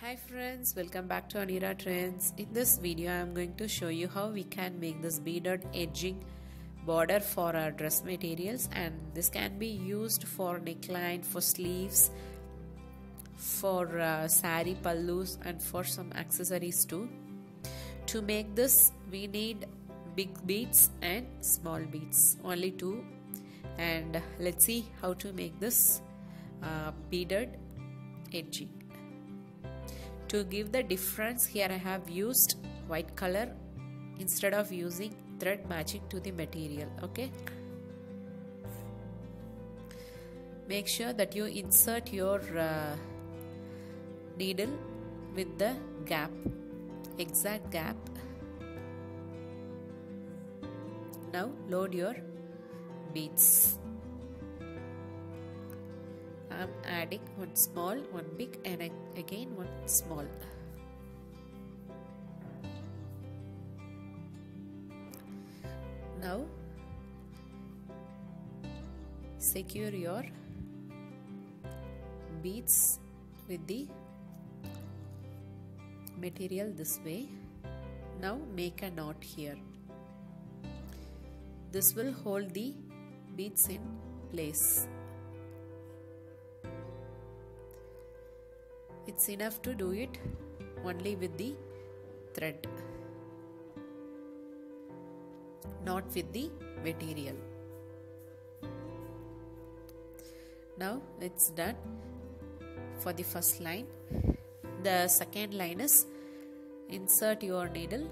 Hi friends, welcome back to Anira Trends. In this video I am going to show you how we can make this beaded edging border for our dress materials, and this can be used for neckline, for sleeves, for saree pallus and for some accessories too. To make this we need big beads and small beads, only two, and let's see how to make this beaded edging. To give the difference, here I have used white color instead of using thread matching to the material. Okay, make sure that you insert your needle with the gap, exact gap. Now load your beads. I'm adding one small, one big, and again one small. Now secure your beads with the material this way. Now make a knot here. This will hold the beads in place. It's enough to do it only with the thread, not with the material. Now it's done for the first line. The second line is insert your needle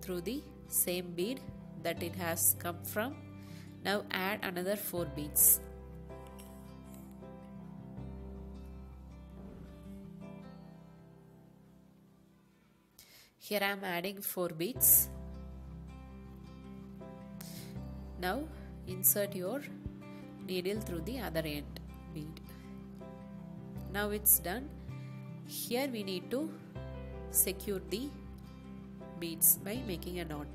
through the same bead that it has come from. Now add another 4 beads. Here I am adding 4 beads. Now insert your needle through the other end bead. Now it's done. Here we need to secure the beads by making a knot.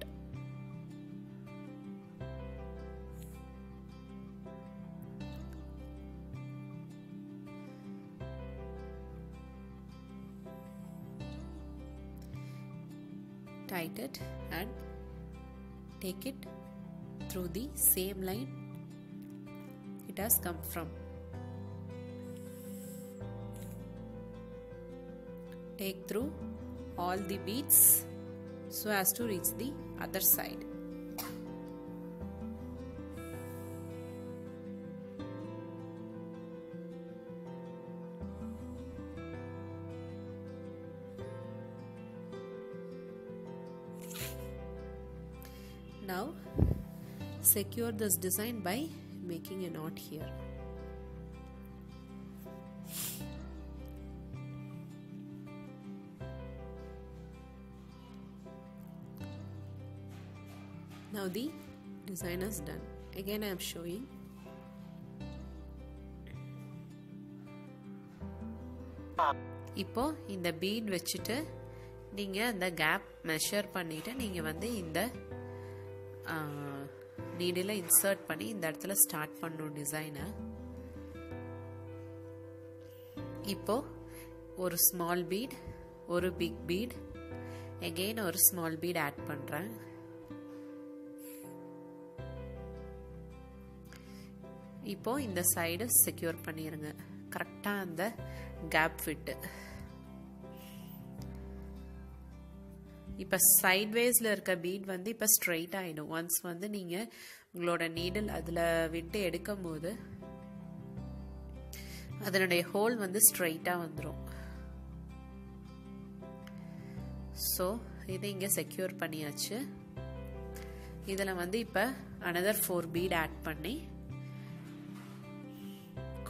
Tight it and take it through the same line it has come from. Take through all the beads so as to reach the other side. Now secure this design by making a knot here. Now the design is done. Again I am showing. இப்போ இந்த bead வச்சிட்டு நீங்க அந்த gap measure பண்ணிட்டு நீங்க வந்து இந்த needle insert பண்ணி இந்த இடத்துல ஸ்டார்ட் பண்ணும் டிசைனை. இப்போ ஒரு ஸ்மால் பீட், ஒரு பிக் பீட், அகெயின் ஒரு ஸ்மால் பீட் ஆட் பண்றேன். இப்போ இந்த சைடு செக்யூர் பண்ணிருங்க, கரெக்டா அந்த கேப் ஃபிட். இப்போ சைட்வேஸ்ல இருக்க பீட் வந்து இப்போ ஸ்ட்ரெயிட் ஆயிடும். ஒன்ஸ் வந்து நீங்க உங்களோட நீடில் அதுல விட்டு எடுக்கும் போது அதனுடைய ஹோல் வந்து ஸ்ட்ரெயிட்டா வந்துடும். ஸோ இதை இங்க செக்யூர் பண்ணியாச்சு. இதுல வந்து இப்போ another 4 பீட் ஆட் பண்ணி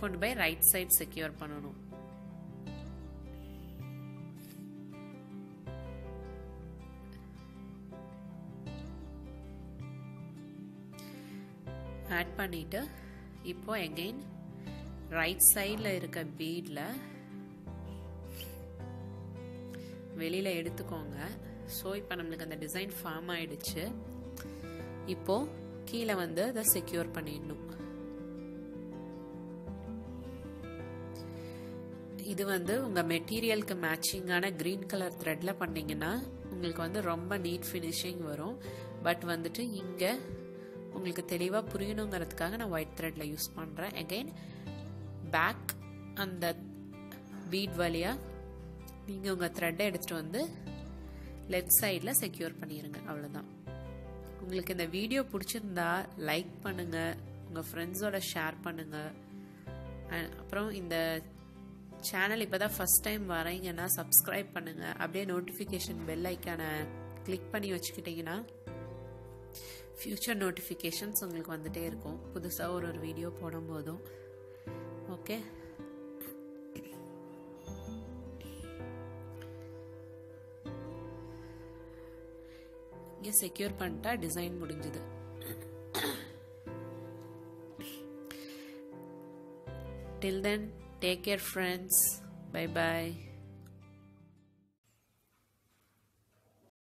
கொண்டு போய் ரைட் சைட் செக்யூர் பண்ணணும். ஆட் பண்ணிட்டு இப்போ அகைன் ரைட் சைடில் இருக்க பீட்ல வெளியில எடுத்துக்கோங்க. ஸோ இப்போ நம்மளுக்கு அந்த டிசைன் ஃபார்ம் ஆயிடுச்சு. இப்போ கீழே வந்து அதை செக்யூர் பண்ணிடணும். இது வந்து உங்கள் மெட்டீரியலுக்கு மேட்சிங்கான க்ரீன் கலர் த்ரெட்டில் பண்ணிங்கன்னா உங்களுக்கு வந்து ரொம்ப நீட் ஃபினிஷிங் வரும். பட் வந்துட்டு இங்கே உங்களுக்கு தெளிவாக புரியணுங்கிறதுக்காக நான் ஒயிட் த்ரெட்டில் யூஸ் பண்ணுறேன். அகெயின் பேக் அந்த பீட் வழியாக நீங்கள் உங்கள் த்ரெட்டை எடுத்துகிட்டு வந்து லெஃப்ட் சைடில் செக்யூர் பண்ணிடுங்க. அவ்வளோதான். உங்களுக்கு இந்த வீடியோ பிடிச்சிருந்தா லைக் பண்ணுங்கள், உங்கள் ஃப்ரெண்ட்ஸோட ஷேர் பண்ணுங்கள். அப்புறம் இந்த சேனல் இப்போ தான் ஃபஸ்ட் டைம் வரீங்கன்னா சப்ஸ்கிரைப் பண்ணுங்கள். அப்படியே நோட்டிஃபிகேஷன் பெல் ஐக்கானை கிளிக் பண்ணி வச்சுக்கிட்டிங்கன்னா ஃப்யூச்சர் நோட்டிஃபிகேஷன்ஸ் உங்களுக்கு வந்துகிட்டே இருக்கும், புதுசாக ஒரு வீடியோ போடும்போதும். ஓகே, இங்கே செக்யூர் பண்ணிட்டா டிசைன் முடிஞ்சுது. Till then, take care friends. Bye bye.